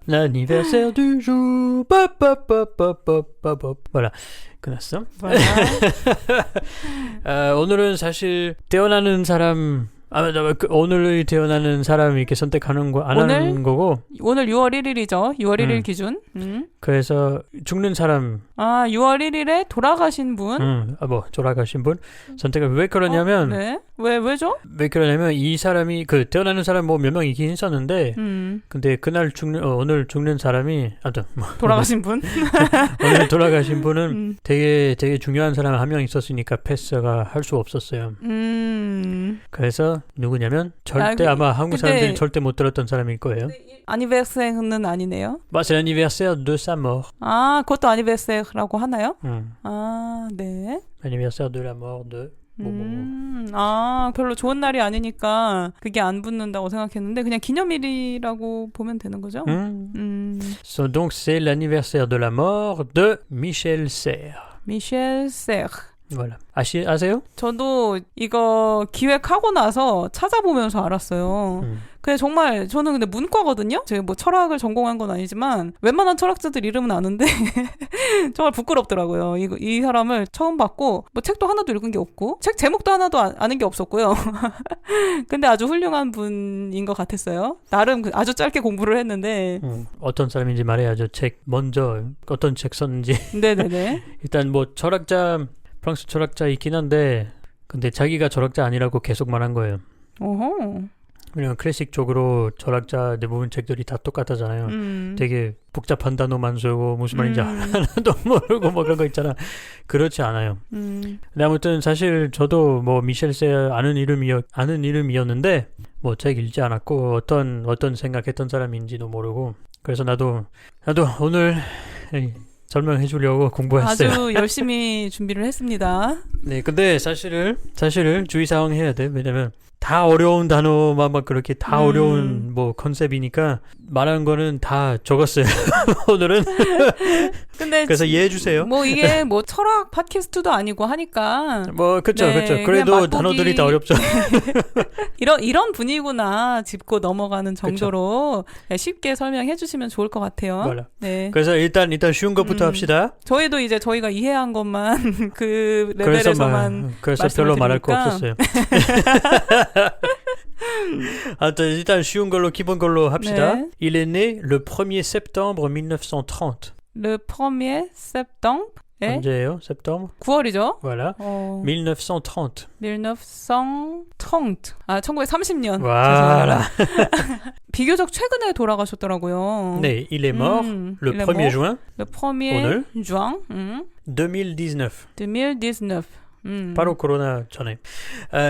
L'anniversaire du jour. Voilà. 끝났어. 오늘은 사실 태어나는 사람 오늘 태어나는 사람 이렇게 선택하는 거 안 하는 거고 오늘 6월 1일이죠. 6월 1일 기준. 그래서 죽는 사람 6월 1일에 돌아가신 분 돌아가신 분 선택을 왜 그러냐면 네. 왜죠? 왜 그러냐면 이 사람이 태어나는 사람 몇 명 있긴 있었는데 근데 그날 오늘 죽는 사람이 돌아가신 분 오늘 돌아가신 분은 되게 중요한 사람 한 명 있었으니까 패스가 할 수 없었어요. 그래서 누구냐면 절대 아마 한국 사람들이 절대 못 들었던 사람일 거예요. 아니베르세르는 아니네요. C'est l'anniversaire de sa mort. 그것도 아니베르세르라고 하나요? 네. Anniversaire de la mort de 별로 좋은 날이 아니니까 그게 안 붙는다고 생각했는데 그냥 기념일이라고 보면 되는 거죠? Donc c'est l'anniversaire de la mort de Michel Serres. 미셸 세르. Voilà. 아세요? 저도 이거 기획하고 나서 찾아보면서 알았어요. 근데 정말 저는 근데 문과거든요. 제가 뭐 철학을 전공한 건 아니지만 웬만한 철학자들 이름은 아는데 정말 부끄럽더라고요. 이 사람을 처음 봤고 뭐 책도 하나도 읽은 게 없고 책 제목도 하나도 아는 게 없었고요. 근데 아주 훌륭한 분인 것 같았어요. 나름 아주 짧게 공부를 했는데 어떤 사람인지 말해야죠. 먼저 어떤 책 썼는지. 네네네. 일단 뭐 프랑스 철학자 있긴 한데 근데 자기가 철학자 아니라고 계속 말한 거예요. 어허. 왜냐면 클래식 쪽으로 철학자 대부분 책들이 다 똑같았잖아요. 되게 복잡한 단어만 쓰고 무슨 말인지 하나도 모르고 뭐 그런 거 있잖아. 그렇지 않아요. 근데 아무튼 사실 저도 뭐 미셸 세르 아는 이름이었는데 뭐 책 읽지 않았고 어떤 생각했던 사람인지도 모르고 그래서 나도 오늘 설명해 주려고 공부했어요. 아주 열심히 준비를 했습니다. 네, 근데 사실은 주의사항 해야 돼. 왜냐면 다 어려운 단어만 막 그렇게 다 어려운 뭐 컨셉이니까 말하는 거는 다 적었어요. 오늘은. 근데 그래서 이해해 주세요. 뭐 이게 뭐 철학 팟캐스트도 아니고 하니까 뭐 그렇죠. 그래도 단어들이 다 어렵죠. 이런 분위기구나 짚고 넘어가는 정도로 쉽게 설명해 주시면 좋을 것 같아요. voilà. 네. 그래서 일단 쉬운 것부터 합시다. 저희도 이제 저희가 이해한 것만 그 레벨에서만 그래서 별로 말할 거 없었어요. 일단 쉬운 걸로 기본 걸로 합시다. 네. Il est né le 1er septembre 1930. Le 1er septembre. 언제예요? septembre? 9월이죠. Voilà. 1930. 1930. 1930년. Voilà. 비교적 최근에 돌아가셨더라고요. 네, il est mort le 1er juin. Le 1er 오늘? juin. 2019. 2019. 바로 코로나 전에.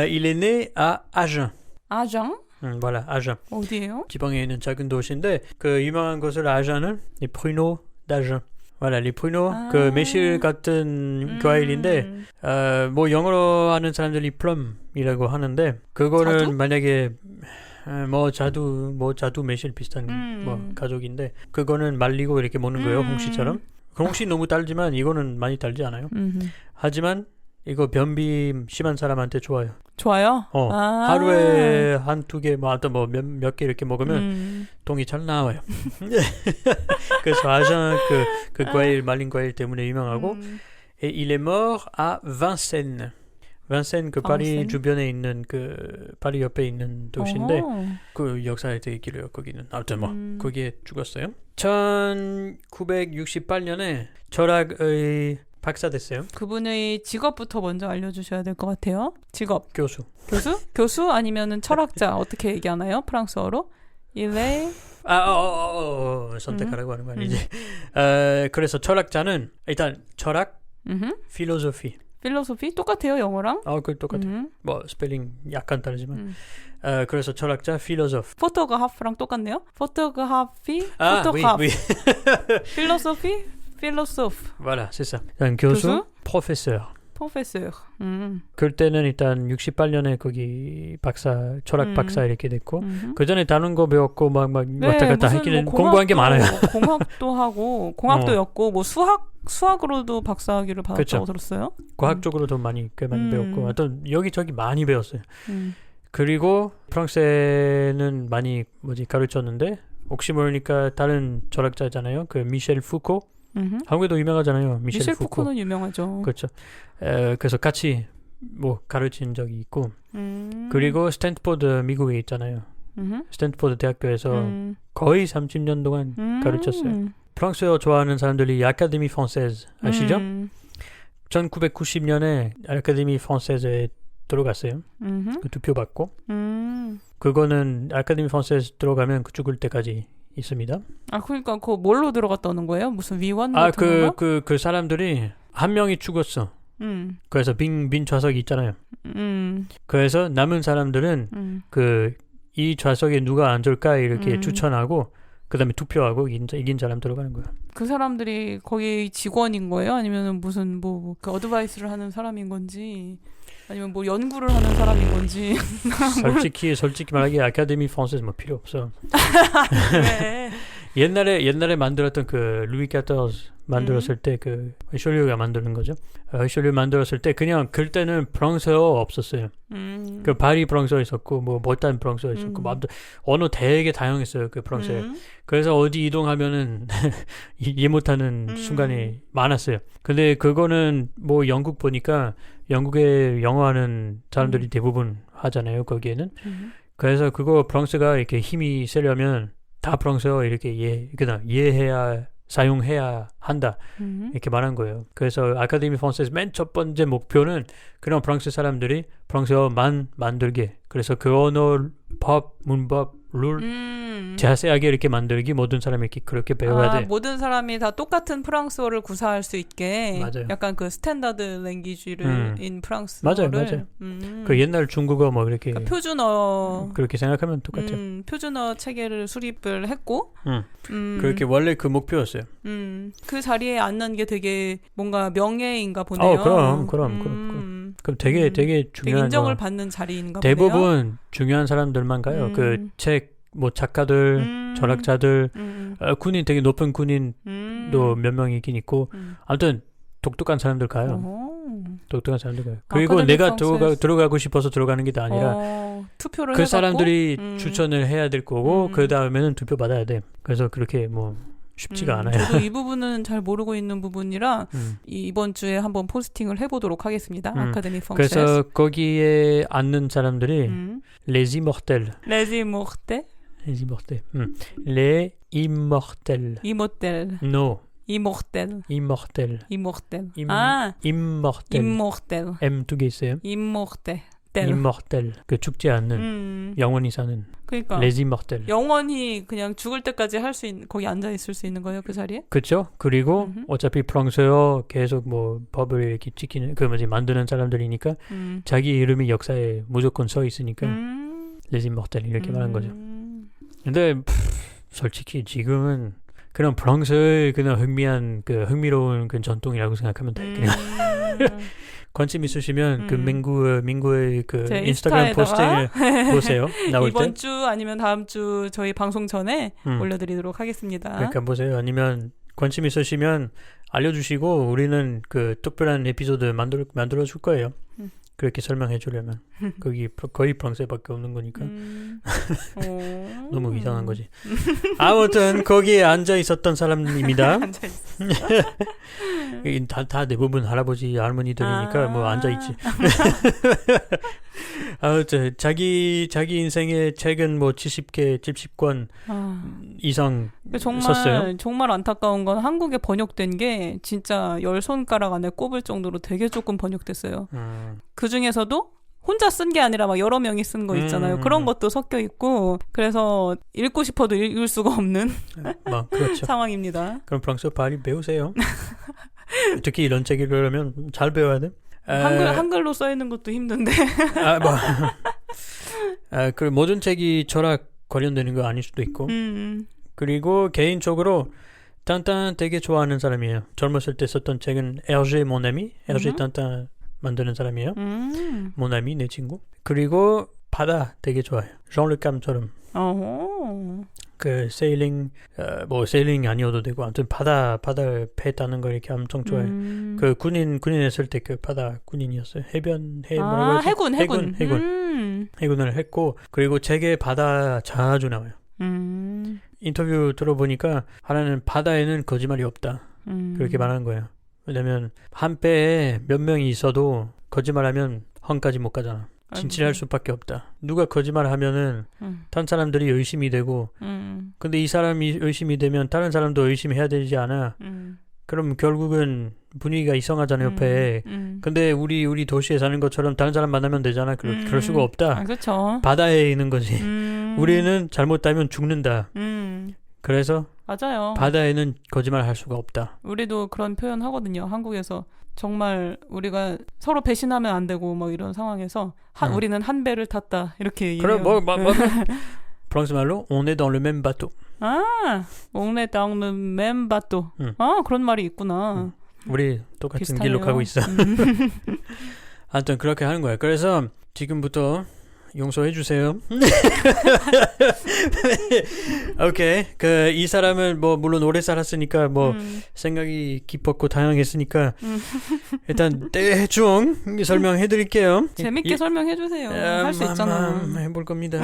Il est né à Agen. Agen? voilà, Agen. 어디예요? 지방에 있는 작은 도시인데 그 유명한 곳을 Agen은 les pruneaux d'Agen. voilà, les pruneaux 그 매실 같은 과일인데 뭐 영어로 하는 사람들이 plum이라고 하는데 그거는 자두? 만약에 자두 매실 비슷한 뭐 가족인데 그거는 말리고 이렇게 먹는 거예요. 홍시처럼. 홍시 너무 달지만 이거는 많이 달지 않아요. 하지만 이거 변비 심한 사람한테 좋아요. 좋아요? 하루에 한두 개, 몇 개 이렇게 먹으면 똥이 잘 나와요. 그래서 아장 그 과일, 말린 과일 때문에 유명하고 Et il est mort à Vincennes. Vincennes 그 파리 주변에 있는 파리 옆에 있는 도시인데 그 역사에 되게 길어요. 거기는. 아무튼 거기에 죽었어요. 1968년에 철학의 박사 됐어요. 그분의 직업부터 먼저 알려주셔야 될 것 같아요. 직업. 교수? 교수 아니면은 철학자 어떻게 얘기하나요? 프랑스어로? 선택하라고 하는 거 아니지. 그래서 철학자는 일단 철학, 필로소피. 필로소피 똑같아요 영어랑? 그 똑같아요. 뭐 스펠링 약간 다르지만. 그래서 철학자, 필로소프. 포토그래프랑 똑같네요. 포토그래피, oui. 필로소피. 필로소프. Voilà, c'est ça. 일단 교수? professeur. 그때는 일단 68년에 거기 철학 박사 이렇게 됐고 그 전에 다른 거 배웠고 막 왔다 갔다 하기는 공부한 게 많아요. 공학도 하고 공학도였고 뭐 수학으로도 박사학위를 받았다고 그렇죠. 들었어요. 과학 쪽으로도 꽤 많이 배웠고 하여튼 여기저기 많이 배웠어요. 그리고 프랑스에는 많이 가르쳤는데 혹시 모르니까 다른 철학자잖아요. 그 미셸 푸코. 한국에도 유명하잖아요. 미셸 푸코는 유명하죠. 그렇죠. 그래서 같이 뭐 가르친 적이 있고 그리고 스탠포드 미국에 있잖아요. 스탠포드 대학교에서 거의 30년 동안 가르쳤어요. 프랑스어 좋아하는 사람들이 아카데미 프랑세즈 아시죠? 1990년에 아카데미 프랑세즈에 들어갔어요. 그 투표 받고 그거는 아카데미 프랑세즈 들어가면 죽을 때까지 있습니다. 아 그러니까 그 뭘로 들어갔다는 거예요? 무슨 위원 같은 건가? 그 사람들이 한 명이 죽었어. 그래서 빈 좌석이 있잖아요. 그래서 남은 사람들은 이 좌석에 누가 앉을까 이렇게 추천하고 그다음에 투표하고 이긴 사람 들어가는 거예요. 그 사람들이 거기 직원인 거예요? 아니면 무슨 그 어드바이스를 하는 사람인 건지 아니면 뭐 연구를 하는 사람인 건지. 솔직히 말하기에 아카데미 프랑세즈 뭐 필요 없어. 네. 옛날에 만들었던 그 루이 XIV 만들었을 때 그 리쇼류가 만드는 거죠. 리쇼류 만들었을 때 그냥 그때는 프랑스어 없었어요. 그 파리 프랑스어 있었고 뭐 몰탄 프랑스어 있었고 뭐 언어 되게 다양했어요. 그 프랑스에. 그래서 어디 이동하면은 이해 못하는 순간이 많았어요. 근데 그거는 뭐 영국 보니까 영국에 영어하는 사람들이 대부분 하잖아요. 거기에는. 그래서 그거 프랑스가 이렇게 힘이 세려면 다 프랑스어 이렇게 이해해야 사용해야 한다 이렇게 말한 거예요. 그래서 아카데미 프랑세즈 맨 첫 번째 목표는 그런 프랑스 사람들이 프랑스어만 만들게. 그래서 그 언어 법, 문법, 룰 자세하게 이렇게 만들기 모든 사람이 이렇게 그렇게 배워야 돼. 모든 사람이 다 똑같은 프랑스어를 구사할 수 있게. 맞아요. 약간 그 스탠다드 랭귀지를 인 프랑스어를. 맞아요. 그 옛날 중국어 뭐 이렇게 그러니까 표준어 그렇게 생각하면 똑같아요. 표준어 체계를 수립을 했고 그렇게 원래 그 목표였어요. 그 자리에 앉는 게 되게 뭔가 명예인가 보네요. 그럼 되게 중요한 되게 인정을 받는 자리인가 보네요. 대부분 중요한 사람들만 가요. 그 책 뭐 작가들, 철학자들, 군인 되게 높은 군인도 몇 명 있긴 있고 아무튼 독특한 사람들 가요. 독특한 사람들 가요. 그리고 내가 들어가고 싶어서 들어가는 게 아니라 투표를 그 해갖고? 사람들이 추천을 해야 될 거고 그 다음에는 투표 받아야 돼. 그래서 그렇게 뭐 쉽지가 않아요. 저도 이 부분은 잘 모르고 있는 부분이라 이번 주에 한번 포스팅을 해보도록 하겠습니다. 아카데미 프랑세즈. 그래서 거기에 앉는 사람들이 les immortels. Les immortels? Les immortels. Les immortels. Immortel. No. Immortel. Immortel. Immortel. Immortel. Immortel. M 두 개 있어요. Immortel. Immortel. 그 죽지 않는 영원히 사는. 그러니까 Les immortels. 영원히 그냥 죽을 때까지 할 수 있는 거기 앉아 있을 수 있는 거예요, 그 자리에? 그렇죠. 그리고 어차피 프랑스어 계속 뭐 법을 이렇게 지키는 만드는 사람들이니까 자기 이름이 역사에 무조건 써 있으니까 Les immortels 이렇게 말한 거죠. 근데 솔직히 지금은 그냥 프랑스의 그냥 흥미로운 그 전통이라고 생각하면 돼. 그냥 관심 있으시면 그 민구의 그 인스타그램 포스팅을 보세요. 나올 이번 때. 주 아니면 다음 주 저희 방송 전에 올려드리도록 하겠습니다. 그러니까 보세요. 아니면 관심 있으시면 알려주시고 우리는 그 특별한 에피소드 만들어 줄 거예요. 그렇게 설명해 주려면 거기 거의 프랑스밖에 없는 거니까 너무 이상한 거지. 아무튼 거기에 앉아 있었던 사람입니다. 다 대부분 할아버지 할머니들이니까 뭐 앉아 있지. 아무튼 자기 인생의 책은 뭐 70권 이상 썼어요. 정말 안타까운 건 한국에 번역된 게 진짜 10손가락 안에 꼽을 정도로 되게 조금 번역됐어요. 그 중에서도 혼자 쓴 게 아니라 막 여러 명이 쓴 거 있잖아요. 그런 것도 섞여 있고 그래서 읽고 싶어도 읽을 수가 없는 그렇죠. 상황입니다. 그럼 프랑스어 빨리 배우세요. 특히 이런 책 읽으려면 잘 배워야 돼. 한글로 써 있는 것도 힘든데. 그 모든 책이 철학 관련되는 거 아닐 수도 있고. 그리고 개인적으로 탄탄 되게 좋아하는 사람이에요. 젊었을 때 썼던 책은 Hergé mon ami. Hergé 탄탄 만드는 사람이에요. mon ami 내 친구. 그리고 바다 되게 좋아해요. Jean Le Cam처럼. 그 세일링 아니어도 되고 아무튼 바다를 배 타는 거 이렇게 엄청 좋아해요. 그 군인 했을 때 그 바다 군인이었어요. 해군을 했고 그리고 책에 바다 자주 나와요. 인터뷰 들어보니까 하나는 바다에는 거짓말이 없다. 그렇게 말하는 거예요. 왜냐면 한 배에 몇 명이 있어도 거짓말하면 헝까지 못 가잖아. 진실할 수밖에 없다. 누가 거짓말하면은 다른 사람들이 의심이 되고 근데 이 사람이 의심이 되면 다른 사람도 의심해야 되지 않아. 그럼 결국은 분위기가 이상하잖아 옆에. 근데 우리 도시에 사는 것처럼 다른 사람 만나면 되잖아. 그럴 수가 없다. 그렇죠. 바다에 있는 거지. 우리는 잘못하면 죽는다. 그래서 맞아요. 바다에는 거짓말 할 수가 없다. 우리도 그런 표현 하거든요. 한국에서 정말 우리가 서로 배신하면 안 되고 뭐 이런 상황에서 우리는 한 배를 탔다 이렇게 얘기해요. 그럼 프랑스 말로 on est dans le même bateau. on est dans le même bateau. 그런 말이 있구나. 우리 똑같은 비슷하네요. 길로 가고 있어. 아무튼 그렇게 하는 거야. 그래서 지금부터 용서해 주세요. 오케이. 이 사람은 뭐 물론 오래 살았으니까 뭐 생각이 깊었고 다양했으니까 일단 대충 설명해 드릴게요. 재밌게 설명해 주세요. 할 수 있잖아. 해볼 겁니다.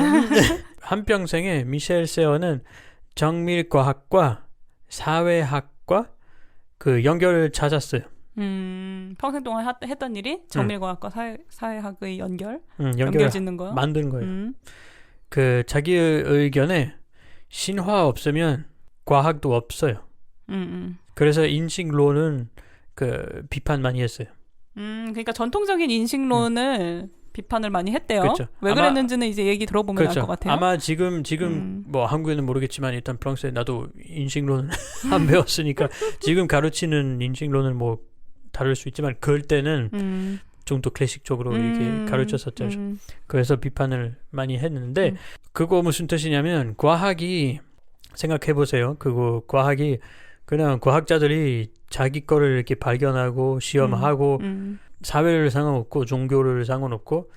한평생에 미셸 세어는 정밀과학과 사회학과 그 연결을 찾았어요. 평생 동안 했던 일이 정밀과학과 사회학의 연결 짓는 거 만드는 거예요. 그 자기의 의견에 신화 없으면 과학도 없어요. 그래서 인식론은 그 비판 많이 했어요. 그러니까 전통적인 인식론을 비판을 많이 했대요. 그렇죠. 왜 그랬는지는 이제 얘기 들어보면 그렇죠. 알 것 같아요. 아마 지금 뭐 한국에는 모르겠지만 일단 프랑스에 나도 인식론 안 배웠으니까 지금 가르치는 인식론을 뭐 다룰 수 있지만 그럴 때는 좀 더 클래식적으로 이렇게 가르쳤었죠. 그래서 비판을 많이 했는데 그거 무슨 뜻이냐면 과학이 생각해보세요. 과학이 그냥 과학자들이 자기 거를 이렇게 발견하고 시험하고 사회를 상관없고 종교를 상관없고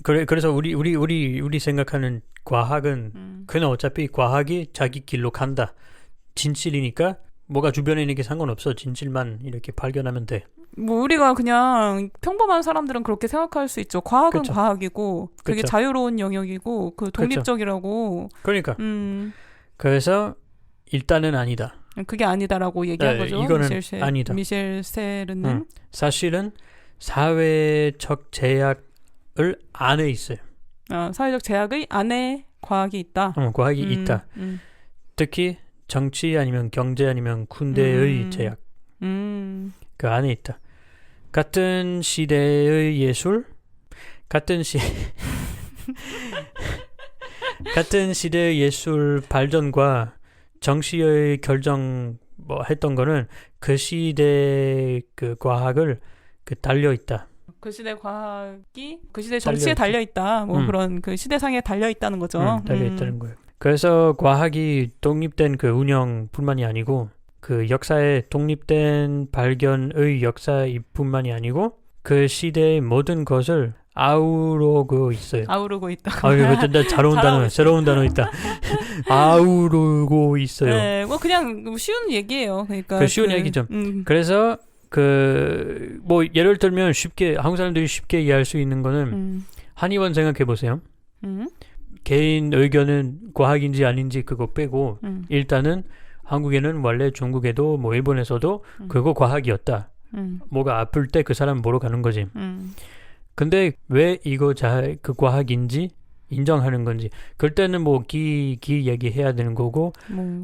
그래서 우리 생각하는 과학은 그냥 어차피 과학이 자기 길로 간다. 진실이니까 뭐가 주변에 있는 게 상관없어. 진실만 이렇게 발견하면 돼. 뭐 우리가 그냥 평범한 사람들은 그렇게 생각할 수 있죠. 과학은 그쵸. 과학이고 되게 그쵸. 자유로운 영역이고 그 독립적이라고. 그러니까 그래서 일단은 아니다. 그게 아니다라고 얘기한 거죠. 이거는 아니다. 미셸 세르는 사실은 사회적 제약을 안에 있어요. 사회적 제약의 안에 과학이 있다. 과학이 있다. 특히 정치 아니면 경제 아니면 군대의 제약. 그 안에 있다. 같은 시대의 예술, 같은 시대의 예술 발전과 정치의 결정 뭐 했던 거는 그 시대 그 과학을 달려 있다. 그 시대 과학이 그 시대 정치에 달려 있다. 뭐 그런 그 시대상에 달려 있다는 거죠. 달려 있다는 거예요. 그래서 과학이 독립된 그 운영뿐만이 아니고 그 역사에 독립된 발견의 역사뿐만이 아니고 그 시대의 모든 것을 아우르고 있어요. 아우르고 있다. 잘 온 단어, 새로운 단어 있다. 아우르고 있어요. 네, 뭐 그냥 쉬운 얘기예요. 그러니까 그 쉬운 얘기죠. 그래서 뭐 예를 들면 한국 사람들이 쉽게 이해할 수 있는 거는 한의원 생각해 보세요. 개인 의견은 과학인지 아닌지 그거 빼고 일단은 한국에는 원래 중국에도 뭐 일본에서도 그거 과학이었다. 뭐가 아플 때 그 사람 보러 가는 거지. 근데 왜 이거 그 과학인지 인정하는 건지. 그럴 때는 뭐 기 얘기해야 되는 거고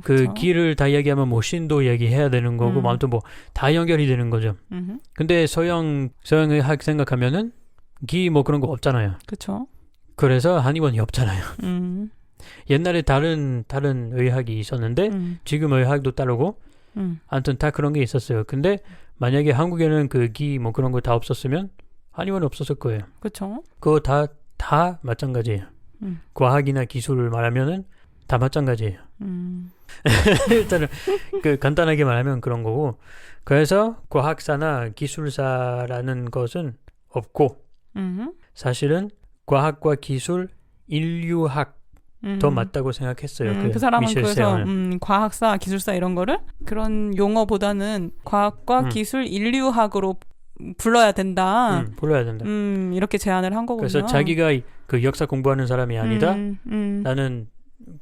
그 기를 다 얘기하면 뭐 신도 얘기해야 되는 거고 뭐 아무튼 뭐 다 연결이 되는 거죠. 근데 서양의학 생각하면은 기 뭐 그런 거 없잖아요. 그렇죠. 그래서 한의원이 없잖아요. 옛날에 다른 의학이 있었는데 지금 의학도 따르고 아무튼 다 그런 게 있었어요. 근데 만약에 한국에는 그 기 뭐 그런 거 다 없었으면 한의원 없었을 거예요. 그렇죠. 그거 다 마찬가지예요. 과학이나 기술을 말하면은 다 마찬가지예요. 일단은 그 간단하게 말하면 그런 거고. 그래서 과학사나 기술사라는 것은 없고 사실은 과학과 기술, 인류학 더 맞다고 생각했어요. 그 사람은 그래서 과학사, 기술사 이런 거를 그런 용어보다는 과학과 기술, 인류학으로 불러야 된다. 이렇게 제안을 한 거군요. 그래서 자기가 그 역사 공부하는 사람이 아니다. 나는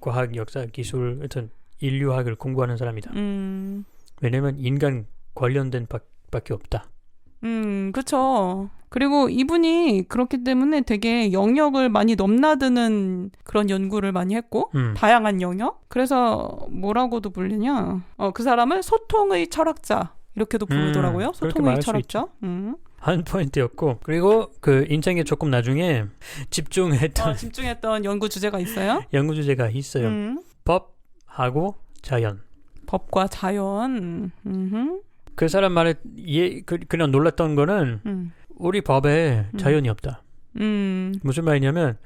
과학, 역사, 기술, 어떤 인류학을 공부하는 사람이다. 왜냐면 인간 관련된 밖에 없다. 그쵸. 그리고 이분이 그렇기 때문에 되게 영역을 많이 넘나드는 그런 연구를 많이 했고, 다양한 영역? 그래서 뭐라고도 불리냐? 그 사람을 소통의 철학자. 이렇게도 부르더라고요. 소통의 철학자. 한 포인트였고, 그리고 그 인생에 조금 나중에 집중했던 연구 주제가 있어요? 연구 주제가 있어요. 법하고 자연. 법과 자연. 그 사람 말에 그냥 놀랐던 거는 우리 법에 자연이 없다. 무슨 말이냐면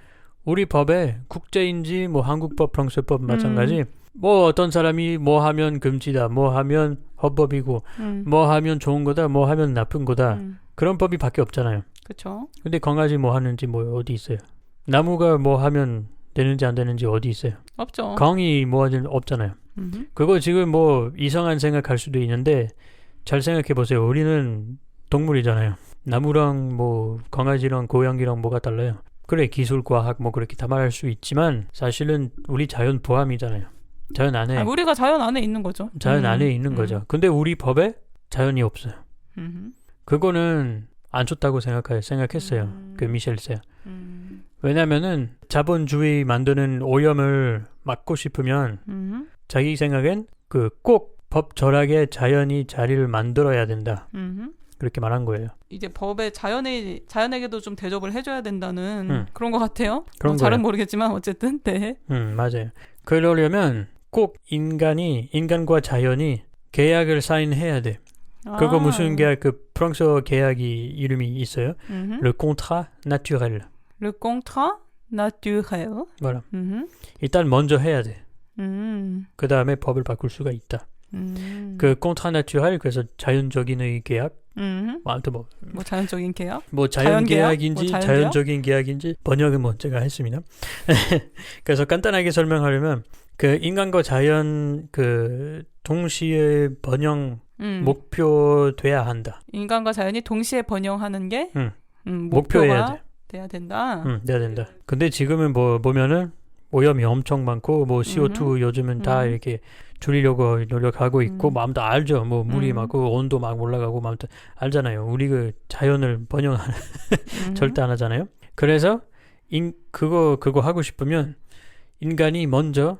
우리 법에 국제인지 뭐 한국법, 프랑스법 마찬가지 뭐 어떤 사람이 뭐 하면 금지다, 뭐 하면 헌법이고 뭐 하면 좋은 거다, 뭐 하면 나쁜 거다. 그런 법이 밖에 없잖아요. 그렇죠. 근데 강아지 뭐 하는지 뭐 어디 있어요? 나무가 뭐 하면 되는지 안 되는지 어디 있어요? 없죠. 강이 뭐 하는 없잖아요. 그거 지금 뭐 이상한 생각할 수도 있는데 잘 생각해 보세요. 우리는 동물이잖아요. 나무랑 뭐 강아지랑 고양이랑 뭐가 달라요? 그래, 기술, 과학 뭐 그렇게 다 말할 수 있지만 사실은 우리 자연 포함이잖아요. 자연 안에. 우리가 자연 안에 있는 거죠. 자연 안에 있는 거죠. 근데 우리 법에 자연이 없어요. 그거는 안 좋다고 생각했어요. 그 미셸 세. 왜냐면은 자본주의 만드는 오염을 막고 싶으면 자기 생각엔 그 꼭 법 절하게 자연이 자리를 만들어야 된다. 그렇게 말한 거예요. 이제 법에 자연에게도 좀 대접을 해줘야 된다는 그런 것 같아요. 그런 잘은 모르겠지만 어쨌든 네. 맞아요. 그러려면 꼭 인간과 자연이 계약을 사인해야 돼. 그거 무슨 계약? 그 프랑스어 계약이 이름이 있어요. Le contrat naturel. Le contrat naturel. voilà. 일단 먼저 해야 돼. 그 다음에 법을 바꿀 수가 있다. 그 contrat naturel, 그래서 자연적인의 계약. 아무튼 뭐 자연적인 계약? 뭐 자연 계약인지 자연적인 계약인지 번역은 뭐 제가 했습니다. 그래서 간단하게 설명하려면 그 인간과 자연 그 동시에 번영 목표 돼야 한다. 인간과 자연이 동시에 번영하는 게 목표가 돼야 된다. 돼야 된다. 근데 지금은 뭐 보면은 오염이 엄청 많고 뭐 CO2 요즘은 다 이렇게 줄이려고 노력하고 있고 뭐 아무튼 알죠. 뭐 물이 막 온도 막 올라가고 뭐 아무튼 알잖아요. 우리 그 자연을 번영하는 절대 안 하잖아요. 그래서 그거 하고 싶으면 인간이 먼저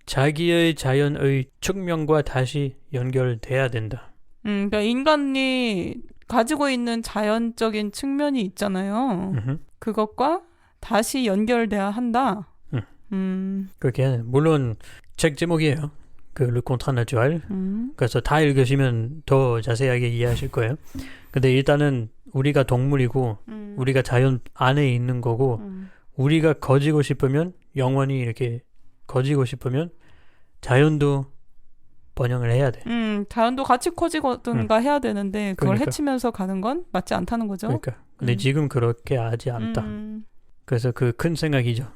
자기의 자연의 측면과 다시 연결돼야 된다. 그러니까 인간이 가지고 있는 자연적인 측면이 있잖아요. 그것과 다시 연결돼야 한다. 그렇게 해야 돼. 물론 책 제목이에요. 그 Le Contrat Naturel. 그래서 다 읽으시면 더 자세하게 이해하실 거예요. 근데 일단은 우리가 동물이고 우리가 자연 안에 있는 거고 우리가 거지고 싶으면 영원히 이렇게 거지고 싶으면 자연도 번영을 해야 돼. 자연도 같이 커지거든가 해야 되는데 그걸 그러니까. 해치면서 가는 건 맞지 않다는 거죠. 그러니까. 근데 지금 그렇게 하지 않다. 그래서 그 큰 생각이죠.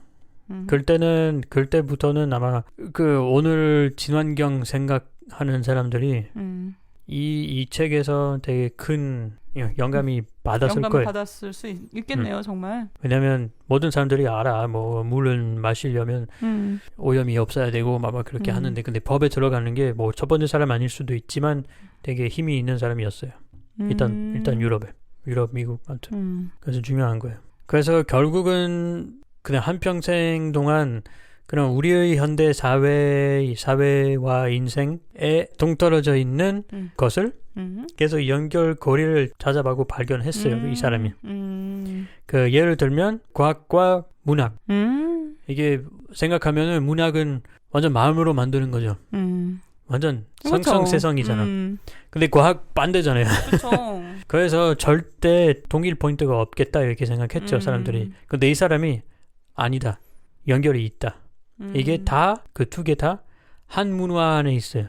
그때부터는 아마 그 오늘 친환경 생각하는 사람들이 이 책에서 되게 큰 영감이 받았을 거예요. 받았을 수 있겠네요, 정말. 왜냐면 모든 사람들이 알아. 뭐 물은 마시려면 오염이 없어야 되고 막 그렇게 하는데 근데 법에 들어가는 게 뭐 첫 번째 사람 아닐 수도 있지만 되게 힘이 있는 사람이었어요. 일단 유럽, 미국 아무튼. 그래서 중요한 거예요. 그래서 결국은 그냥 한평생 동안 그냥 우리의 현대 사회와 인생에 동떨어져 있는 것을 계속 연결고리를 찾아보고 발견했어요. 이 사람이. 그 예를 들면 과학과 문학. 이게 생각하면은 문학은 완전 마음으로 만드는 거죠. 완전 성성세성이잖아. 근데 과학 반대잖아요. 그래서 절대 동일 포인트가 없겠다 이렇게 생각했죠, 사람들이. 근데 이 사람이 아니다. 연결이 있다. 이게 다, 그 두 개 다 한 문화 안에 있어요.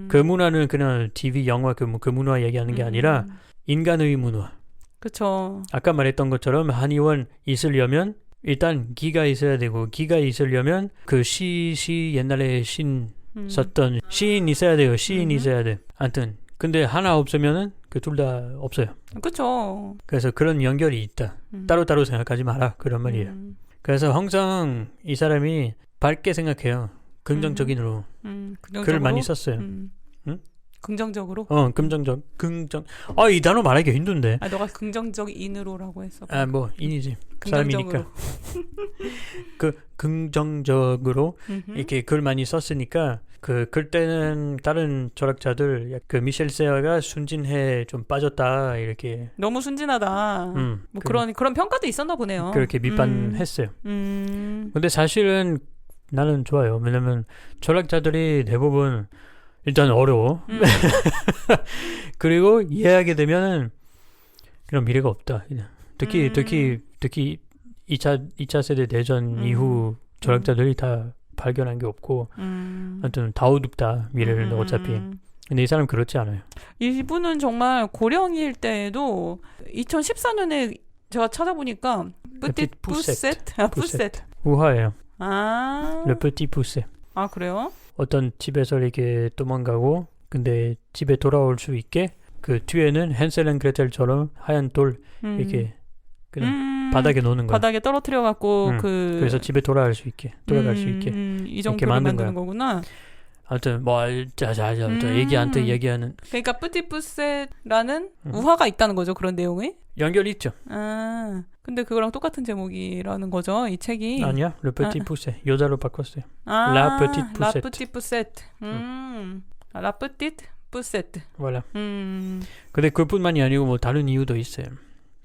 그 문화는 그냥 TV, 영화 그 문화 얘기하는 게 아니라 인간의 문화. 그쵸. 아까 말했던 것처럼 한의원 있으려면 일단 기가 있어야 되고 기가 있으려면 그 옛날에 썼던 시인 있어야 돼요. 시인 있어야 돼. 아무튼 근데 하나 없으면은 그 둘 다 없어요. 그쵸. 그래서 그런 연결이 있다. 따로따로 생각하지 마라. 그런 말이에요. 그래서 항상 이 사람이 밝게 생각해요. 긍정적인으로. 긍정적으로? 글을 많이 썼어요. 응? 긍정적으로? 긍정. 이 단어 말하기 힘든데. 너가 긍정적인으로라고 했어. 뭐 인이지. 사람이니까. 긍정적으로 이렇게 글 많이 썼으니까 그때는 다른 철학자들 미셸 세어가 순진해 좀 빠졌다 이렇게. 너무 순진하다. 뭐 그런 평가도 있었나 보네요. 그렇게 비판했어요. 근데 사실은 나는 좋아요. 왜냐면 철학자들이 대부분 일단 어려워. 그리고 이해하게 되면은 그런 미래가 없다. 특히 2차 세대 대전 이후 철학자들이 다 발견한 게 없고 아무튼 다 어둡다 미래를 어차피. 근데 이 사람 그렇지 않아요. 이분은 정말 고령일 때에도 2014년에 제가 찾아보니까 petit poussette. 우화예요. Le 아. petit poussette. 아, 그래요? 어떤 집에서 이렇게 도망가고 근데 집에 돌아올 수 있게 그 뒤에는 헨셀 앤 그레텔처럼 하얀 돌 이렇게 그냥 바닥에 놓는 거야. 바닥에 떨어뜨려 갖고 그래서 집에 돌아갈 수 있게 이 정도로 만드는 거구나. 아무튼 얘기하는 그러니까 뿌띠뿌셋라는 우화가 있다는 거죠. 그런 내용이 연결이 있죠. 아, 근데 그거랑 똑같은 제목이라는 거죠. 이 책이. 아니야, Le Petit Poucet 여자로 바꿨어요. 아, La Petite Poucette. La Petite Poucette. La Petite Poucette. voilà. 근데 그뿐만이 아니고 뭐 다른 이유도 있어요.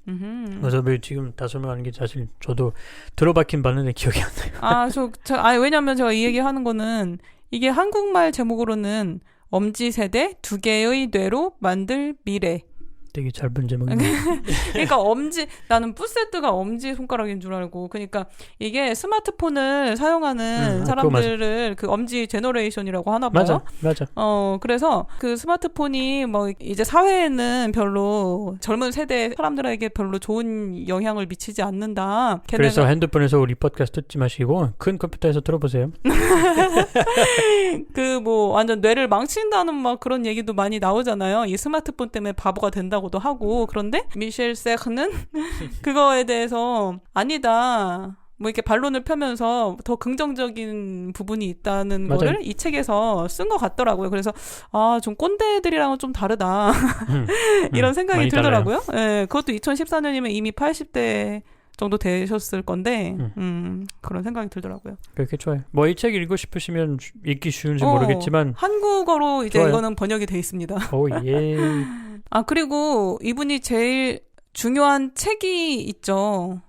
그래서 지금 다 설명하는 게 사실 저도 들어박힌 바는데 기억이 안 나요. 왜냐면 제가 이 얘기하는 거는 이게 한국말 제목으로는 엄지세대 두 개의 뇌로 만들 미래. 되게 짧은 제목이네. 그러니까 나는 푸세트가 엄지 손가락인 줄 알고. 그러니까 이게 스마트폰을 사용하는 사람들을 그 엄지 제너레이션이라고 하나 봐요. 맞아. 그래서 그 스마트폰이 뭐 이제 사회에는 별로 젊은 세대 사람들에게 별로 좋은 영향을 미치지 않는다. 그래서 핸드폰에서 우리 팟캐스트 듣지 마시고 큰 컴퓨터에서 들어보세요. 그 뭐 완전 뇌를 망친다는 막 그런 얘기도 많이 나오잖아요. 이 스마트폰 때문에 바보가 된다고도 하고. 그런데 미셸 세흐는 그거에 대해서 아니다. 뭐 이렇게 반론을 펴면서 더 긍정적인 부분이 있다는 맞아요. 거를 이 책에서 쓴 것 같더라고요. 그래서 좀 꼰대들이랑은 좀 다르다. 이런 생각이 들더라고요. 예, 그것도 2014년이면 이미 80대 정도 되셨을 건데 그런 생각이 들더라고요. 그렇게 좋아요. 뭐 이 책 읽고 싶으시면 읽기 쉬운지 모르겠지만 한국어로 이제 좋아요. 이거는 번역이 돼 있습니다. 오 예. 그리고 이분이 제일 중요한 책이 있죠.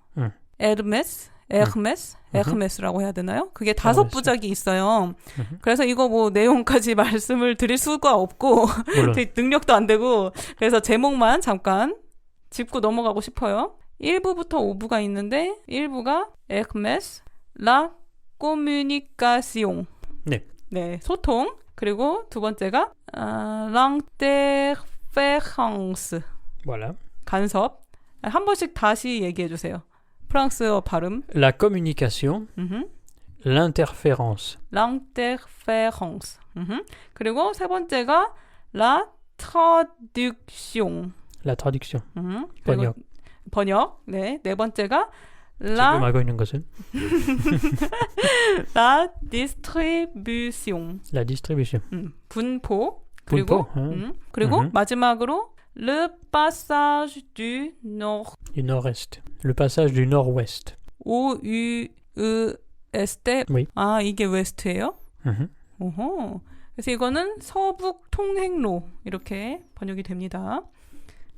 에르메스라고 해야 되나요? 그게 5부작이 있어요. 그래서 이거 뭐 내용까지 말씀을 드릴 수가 없고 능력도 안 되고 그래서 제목만 잠깐 짚고 넘어가고 싶어요. 1부부터 5부가 있는데 1부가 에르메스 라 코뮤니카시옹. 네, 소통. 그리고 두 번째가 랑테페랑스. voilà. 간섭. 한 번씩 다시 얘기해 주세요. 프랑스어 발음. La communication, l'interférence. l'interférence. 그리고 세 번째가 la traduction. La traduction. 번역. 네. 네 번째가 지금 알고 있는 것은 la distribution. La distribution. 분포. 그리고 마지막으로 le passage du nord. Du nord-est. Le passage du nord-ouest. O-U-E-S-T. Oui. 이게 웨스트예요? 오호. 그래서 이거는 서북 통행로 이렇게 번역이 됩니다.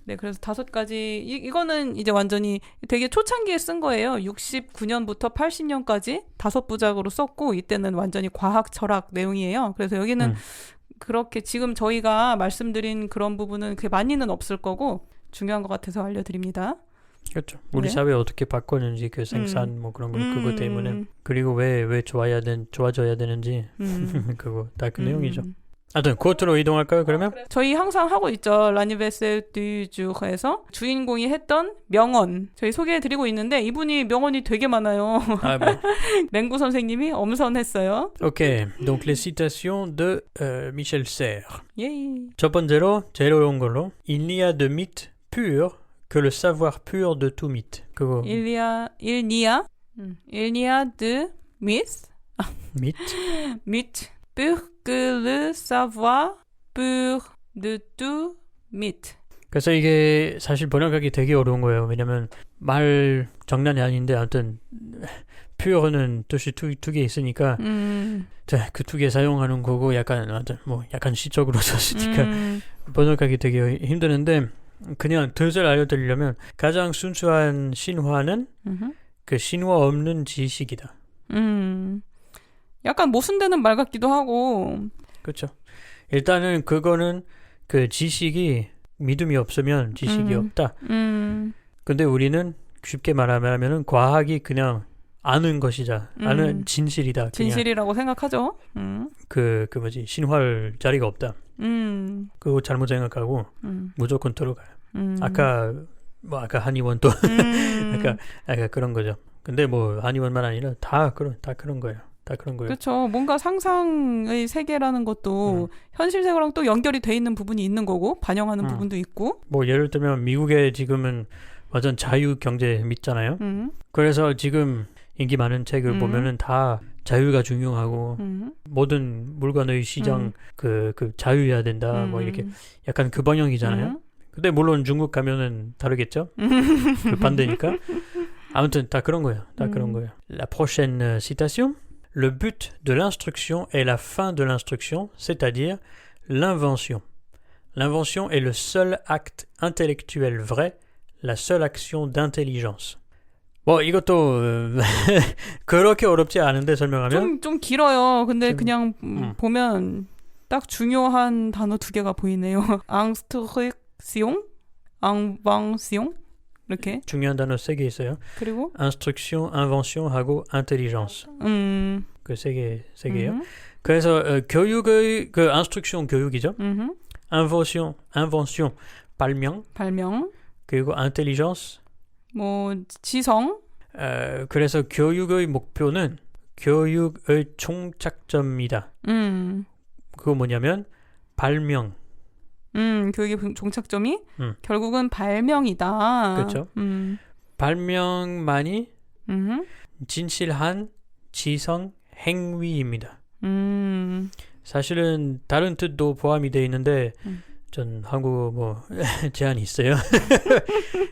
네, 그래서 5가지 이거는 이제 완전히 되게 초창기에 쓴 거예요. 69년부터 80년까지 5부작으로 썼고 이때는 완전히 과학 철학 내용이에요. 그래서 여기는 그렇게 지금 저희가 말씀드린 그런 부분은 그게 많이는 없을 거고 중요한 것 같아서 알려드립니다. 그렇죠. 우리 사회 어떻게 바꾸는지 그 생산 뭐 그런 거 그거 때문에 그리고 왜 좋아져야 되는지 그거 다 그 내용이죠. 하여튼 코트로 이동할까요 그러면? 저희 항상 하고 있죠. 라니베세 듀주에서 주인공이 했던 명언 저희 소개해드리고 있는데 이분이 명언이 되게 많아요. 뭐. 맹구 선생님이 엄선했어요. Ok, donc les citations de Michel Serres. 예이. 첫 번째로 제일 어려운 걸로 Il n'y a de mythe pur que le savoir pur de tout mythe. 그거. Il n'y a de mythe mythe. mythe. Pour que le savoir, pour de tout mythe. 그래서 이게 사실 번역하기 되게 어려운 거예요. 왜냐면 말 장난이 아닌데 아무튼 pure는 뜻이 두 개 있으니까 그 두 개 사용하는 거고 약간 시적으로 썼으니까 번역하기 되게 힘드는데 그냥 뜻을 알려드리려면 가장 순수한 신화는 그 신화 없는 지식이다. 약간 모순되는 말 같기도 하고. 그렇죠. 일단은 그거는 그 지식이 믿음이 없으면 지식이 없다. 근데 우리는 쉽게 말하면은 과학이 그냥 아는 것이자 아는 진실이다. 그냥. 진실이라고 생각하죠. 그 뭐지 신화할 자리가 없다. 그거 잘못 생각하고 무조건 들어가요. 아까 한의원 또 아까 그런 거죠. 근데 뭐 한의원만 아니라 다 그런 거예요. 다 그런 거예요. 그렇죠. 뭔가 상상의 세계라는 것도 현실 세계랑 또 연결이 돼 있는 부분이 있는 거고 반영하는 부분도 있고. 뭐 예를 들면 미국에 지금은 완전 자유 경제 믿잖아요. 그래서 지금 인기 많은 책을 보면은 다 자유가 중요하고 모든 물건의 시장 그 자유해야 된다. 뭐 이렇게 약간 그 방향이잖아요. 근데 물론 중국 가면은 다르겠죠. 그 반대니까. 아무튼 다 그런 거예요. 다 그런 거예요. La prochaine citation. Le but de l'instruction est la fin de l'instruction, c'est-à-dire l'invention. L'invention est le seul acte intellectuel vrai, la seule action d'intelligence. 뭐 이것도 그렇게 어렵지 않은데 설명하면 좀 길어요. 근데 그냥 보면 딱 중요한 단어 두 개가 보이네요. instruction, invention 이렇게 중요한 단어 세 개 있어요. 그리고 instruction, invention 하고 intelligence. 그 세 개예요. 그래서 교육의 그 instruction 교육이죠. invention 발명. 그리고 intelligence 뭐 지성. 그래서 교육의 목표는 교육의 종착점이다. 그거 뭐냐면 발명. 교육의 종착점이 결국은 발명이다. 그렇죠. 발명만이 진실한 지성 행위입니다. 사실은 다른 뜻도 포함이 되어 있는데 전 한국어 뭐 제한이 있어요.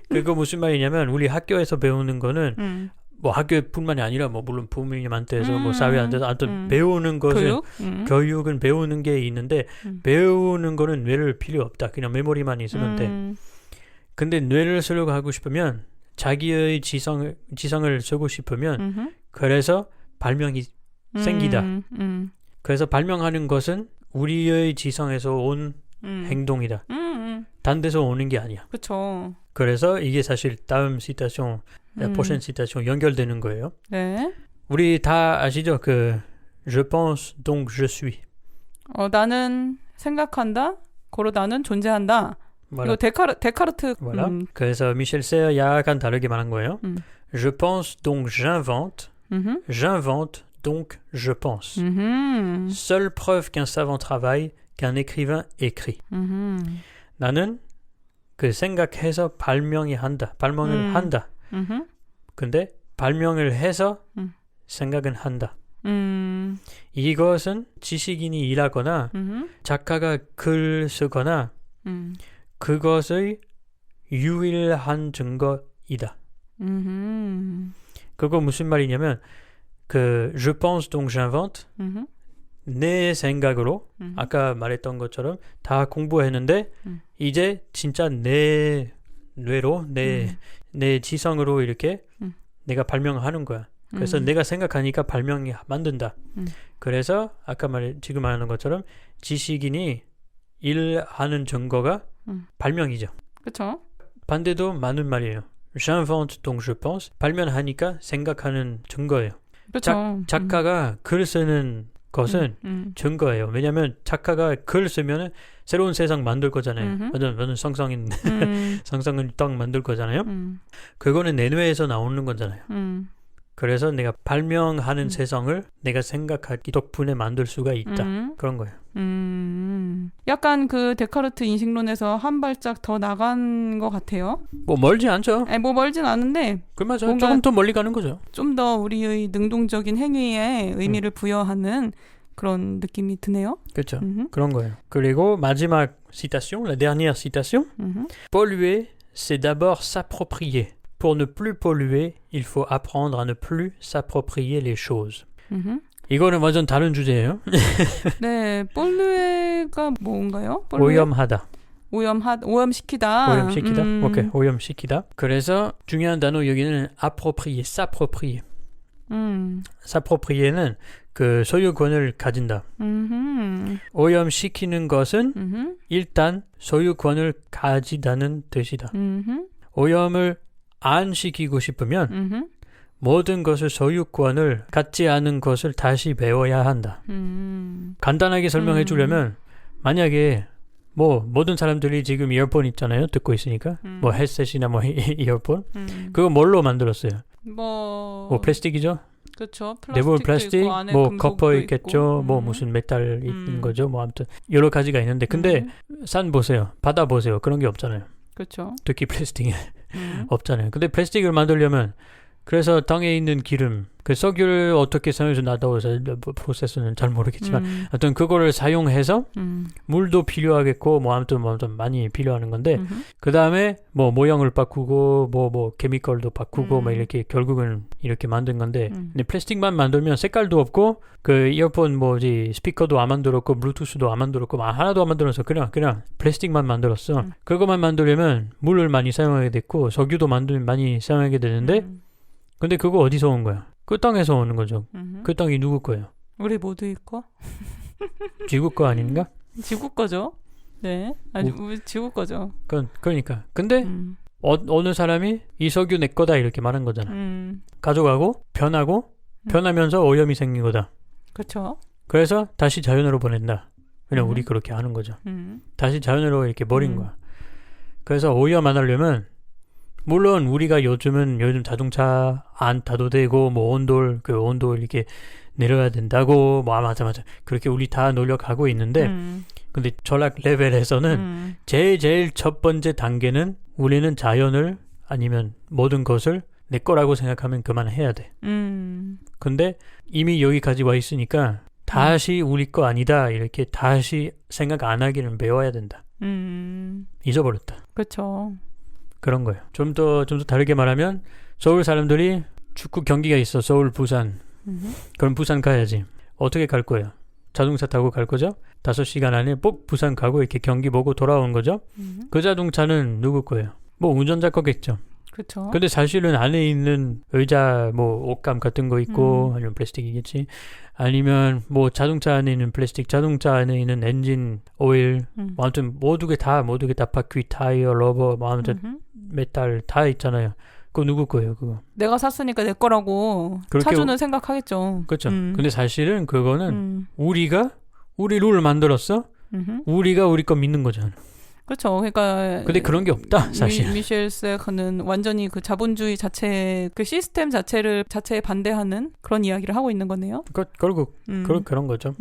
그거 무슨 말이냐면 우리 학교에서 배우는 거는 뭐 학교뿐만이 아니라 뭐 물론 부모님한테서 뭐 사회한테서 아무튼 배우는 것은 교육은 배우는 게 있는데 배우는 거는 뇌를 필요 없다. 그냥 메모리만 있으면 돼. 근데 뇌를 쓰려고 하고 싶으면 자기의 지성을 쓰고 싶으면 그래서 발명이 생기다. 그래서 발명하는 것은 우리의 지성에서 온 행동이다. 단 데서 오는 게 아니야. 그렇죠. 그래서 이게 사실 다음 시타션, prochaine citation 연결되는 거예요. 네. 우리 다 아시죠? 그 je pense donc je suis. 나는 생각한다. 고로 나는 존재한다. voilà. 이거 데카르트. voilà. 그래서 미셸 세어 약간 다르게 말한 거예요. Je pense donc j'invente. J'invente donc je pense. Seule preuve qu'un savant travaille, qu'un écrivain écrit. 나는 그 생각해서 발명을 한다. 근데 발명을 해서 생각은 한다. 이것은 지식인이 일하거나 작가가 글 쓰거나 그것의 유일한 증거이다. 그거 무슨 말이냐면 그 je pense donc j'invente 내 생각으로 아까 말했던 것처럼 다 공부했는데 이제 진짜 내 뇌로 내 지성으로 이렇게 내가 발명하는 거야. 그래서 내가 생각하니까 발명이 만든다. 그래서 아까 지금 말하는 것처럼 지식인이 일하는 증거가 발명이죠. 그렇죠. 반대도 맞는 말이에요. J'invente donc je pense. 발명하니까 생각하는 증거예요. 그렇죠. 작가가 글 쓰는 것은 증거예요. 왜냐하면 작가가 글 쓰면은 새로운 세상 만들 거잖아요. 완전 상상은 딱 만들 거잖아요. 그거는 내 뇌에서 나오는 거잖아요. 그래서 내가 발명하는 세상을 내가 생각하기 덕분에 만들 수가 있다. 그런 거예요. 약간 그 데카르트 인식론에서 한 발짝 더 나간 것 같아요. 뭐 멀지 않죠. 아니, 뭐 멀진 않은데. 그 맞아요. 조금 더 멀리 가는 거죠. 좀 더 우리의 능동적인 행위에 의미를 부여하는 그런 느낌이 드네요. 그렇죠. 그런 거예요. 그리고 마지막 citation, la dernière citation. Polluer, c'est d'abord s'approprier. Pour ne plus polluer, il faut apprendre à ne plus s'approprier les choses. 이거는 완전 다른 주제예요. 네, polluer가 뭔가요? 오염하다. 오염시키다. 오케이, 오염시키다. 그래서 중요한 단어 여기는 approprier, s'approprier. s'approprier는 그 소유권을 가진다. 오염시키는 것은 일단 소유권을 가지다는 뜻이다. 오염을 안 시키고 싶으면 모든 것을 소유권을 갖지 않은 것을 다시 배워야 한다. 간단하게 설명해 주려면 만약에 뭐 모든 사람들이 지금 이어폰 있잖아요. 듣고 있으니까 뭐 헤드셋이나 뭐 이어폰 그거 뭘로 만들었어요? 뭐 플라스틱이죠. 그렇죠. 대부분 플라스틱, 있고, 안에 뭐 커퍼 있겠죠. 있고. 뭐 무슨 메탈 있는 거죠. 뭐 아무튼 여러 가지가 있는데 근데 산 보세요. 바다 보세요. 그런 게 없잖아요. 그렇죠. 특히 플라스틱에 없잖아요. 근데 플라스틱을 만들려면 그래서 땅에 있는 기름, 그 석유를 어떻게 사용해서 나도 프로세스는 잘 모르겠지만 하여튼 그거를 사용해서 물도 필요하겠고 뭐 아무튼 많이 필요한 건데 그 다음에 뭐 모양을 바꾸고 뭐 케미컬도 바꾸고 막 이렇게 결국은 이렇게 만든 건데 근데 플라스틱만 만들면 색깔도 없고 그 이어폰 뭐지 스피커도 안 만들었고 블루투스도 안 만들었고 하나도 안 만들어서 그냥 플라스틱만 만들었어. 그거만 만들려면 물을 많이 사용하게 됐고 석유도 많이 사용하게 되는데 근데 그거 어디서 온 거야? 그 땅에서 오는 거죠. 그 땅이 누구 거예요? 우리 모두일 거? 지구 거 아닌가? 지구 거죠. 네. 아니, 우리 지구 거죠. 그러니까. 근데 어느 사람이 이 석유 내 거다 이렇게 말한 거잖아. 가져가고 변하면서 오염이 생긴 거다. 그렇죠. 그래서 다시 자연으로 보낸다. 그냥 우리 그렇게 하는 거죠. 다시 자연으로 이렇게 버린 거야. 그래서 오염 안 하려면 물론 우리가 요즘 자동차 안 타도 되고 뭐 온도 이렇게 내려야 된다고 뭐 맞아 그렇게 우리 다 노력하고 있는데 근데 전략 레벨에서는 제일 첫 번째 단계는 우리는 자연을 아니면 모든 것을 내 거라고 생각하면 그만해야 돼. 근데 이미 여기까지 와 있으니까 다시 우리 거 아니다 이렇게 다시 생각 안 하기는 배워야 된다. 잊어버렸다. 그렇죠. 그런 거예요. 좀 더 다르게 말하면 서울 사람들이 축구 경기가 있어. 서울, 부산. 그럼 부산 가야지. 어떻게 갈 거예요? 자동차 타고 갈 거죠? 5시간 안에 꼭 부산 가고 이렇게 경기 보고 돌아온 거죠? 그 자동차는 누구 거예요? 뭐 운전자 거겠죠. 그렇죠. 근데 사실은 안에 있는 의자 뭐 옷감 같은 거 있고 아니면 플라스틱이겠지. 아니면 뭐 자동차 안에 있는 플라스틱, 자동차 안에 있는 엔진 오일, 뭐 아무튼 모두 게 다 바퀴, 타이어, 러버, 뭐 아무튼 메탈 다 있잖아요. 그거 누구 거예요, 그거? 내가 샀으니까 내 거라고 차주는 생각하겠죠. 그렇죠. 근데 사실은 그거는 우리가 우리 룰을 만들었어. 우리가 우리 거 믿는 거잖아. 그렇죠. 그러니까 근데 그런 게 없다, 사실. 미셸 세크는 완전히 그 자본주의 자체, 그 시스템 자체에 반대하는 그런 이야기를 하고 있는 거네요. 결국 그런 거죠.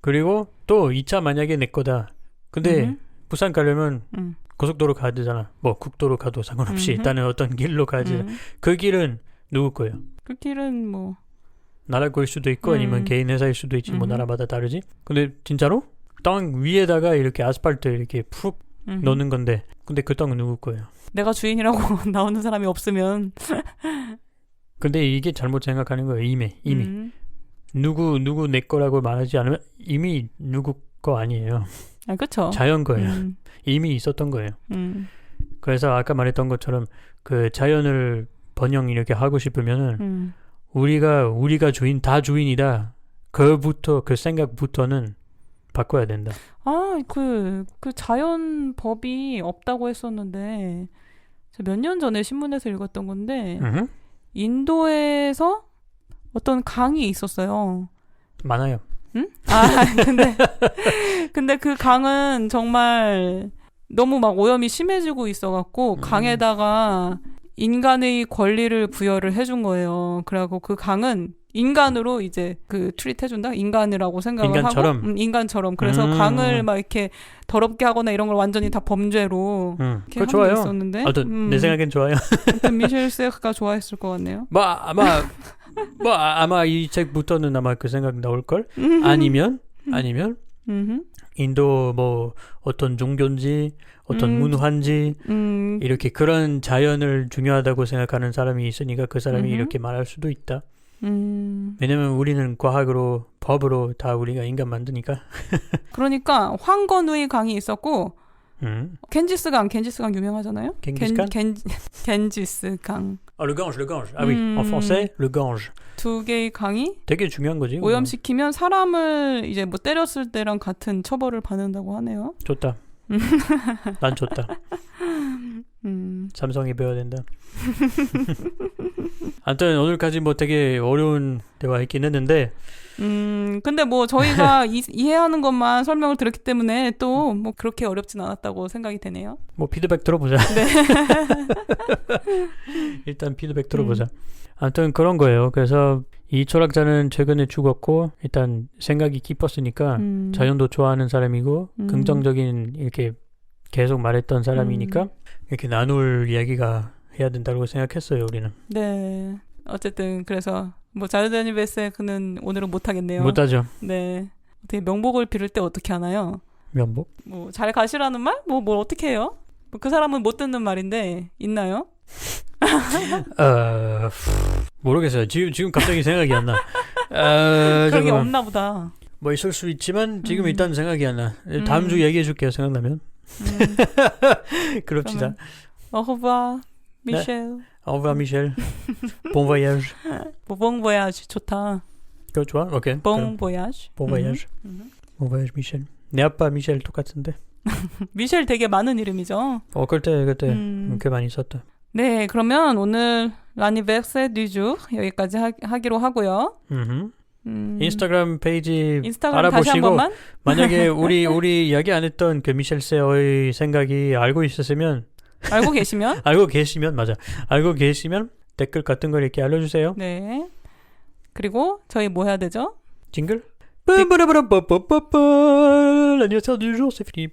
그리고 또 2차 만약에 내 거다. 근데 부산 가려면 고속도로 가야 되잖아. 뭐 국도로 가도 상관없이 일단은 어떤 길로 가야지. 그 길은 누구 거예요? 그 길은 뭐 나라 거일 수도 있고 아니면 개인 회사일 수도 있지. 뭐 나라마다 다르지. 근데 진짜로 땅 위에다가 이렇게 아스팔트 이렇게 푹 넣는 건데 근데 그 땅은 누구 거예요? 내가 주인이라고 나오는 사람이 없으면 근데 이게 잘못 생각하는 거예요. 이미 누구 내 거라고 말하지 않으면 이미 누구 거 아니에요. 아, 그렇죠. 자연 거예요. 이미 있었던 거예요. 그래서 아까 말했던 것처럼 그 자연을 번영 이렇게 하고 싶으면은 우리가 주인 다 주인이다. 그 생각부터는 바꿔야 된다. 아, 그 자연 법이 없다고 했었는데 몇 년 전에 신문에서 읽었던 건데 인도에서 어떤 강이 있었어요. 많아요. 응? 아, 근데 그 강은 정말 너무 막 오염이 심해지고 있어갖고 강에다가 인간의 권리를 부여를 해준 거예요. 그래갖고 그 강은 인간으로 이제 그 트리트 해준다? 인간이라고 생각을 인간처럼? 하고 인간처럼. 그래서 강을 막 이렇게 더럽게 하거나 이런 걸 완전히 다 범죄로 이렇게 하는 좋아요. 게 있었는데 내 생각엔 좋아요. 미셸 세크가 좋아했을 것 같네요. 아마 이 책부터는 아마 그 생각 나올걸? 아니면 인도 뭐 어떤 종교인지 어떤 문화인지 이렇게 그런 자연을 중요하다고 생각하는 사람이 있으니까 그 사람이 이렇게 말할 수도 있다. 왜냐면 우리는 과학으로 법으로 다 우리가 인간 만드니까. 그러니까 황건우의 강이 있었고 겐지스강 유명하잖아요. 겐지스강. le Gange. Ah oui, en français, le Gange. 두 개의 강이 되게 중요한 거지. 오염시키면 사람을 이제 뭐 때렸을 때랑 같은 처벌을 받는다고 하네요. 좋다. 난 좋다. 삼성이 배워야 된다. 아무튼 오늘까지 뭐 되게 어려운 대화했긴 했는데 근데 뭐 저희가 이해하는 것만 설명을 드렸기 때문에 또 뭐 그렇게 어렵진 않았다고 생각이 되네요. 뭐 피드백 들어보자. 네. 일단 피드백 들어보자. 아무튼 그런 거예요. 그래서 이 철학자는 최근에 죽었고 일단 생각이 깊었으니까 자연도 좋아하는 사람이고 긍정적인 이렇게 계속 말했던 사람이니까 이렇게 나눌 이야기가 해야 된다고 생각했어요. 우리는. 네. 어쨌든 그래서 뭐 자르다니 베세크는 오늘은 못하겠네요. 못하죠. 네. 어떻게 명복을 빌을 때 어떻게 하나요? 면복? 뭐 잘 가시라는 말? 뭐 어떻게 해요? 뭐 그 사람은 못 듣는 말인데 있나요? 모르겠어요. 지금 갑자기 생각이 안 나. 그런 게 없나 보다. 뭐 있을 수 있지만 지금 일단 생각이 안 나. 다음 주 얘기해 줄게요. 생각나면. 그럽시다. Au revoir, Michel. Au revoir, Michel. Bon voyage. Bon voyage 좋다. 그거 좋아? 오케이. Bon voyage. Bon voyage. Bon voyage, Michel. 내 아빠 미셸 똑같은데. 미셸 되게 많은 이름이죠. 그때 꽤 많이 썼다. 네, 그러면 오늘 l'anniversaire du jour 여기까지 하기로 하고요. 인스타그램 페이지 인스타그램 알아보시고 다시 한 번만? 만약에 우리 이야기 안 했던 그 미셸 세어의 생각이 알고 있으시면 알고 계시면 댓글 같은 걸 이렇게 알려주세요. 네. 그리고 저희 뭐 해야 되죠? 징글? L'anniversaire du jour, c'est fini.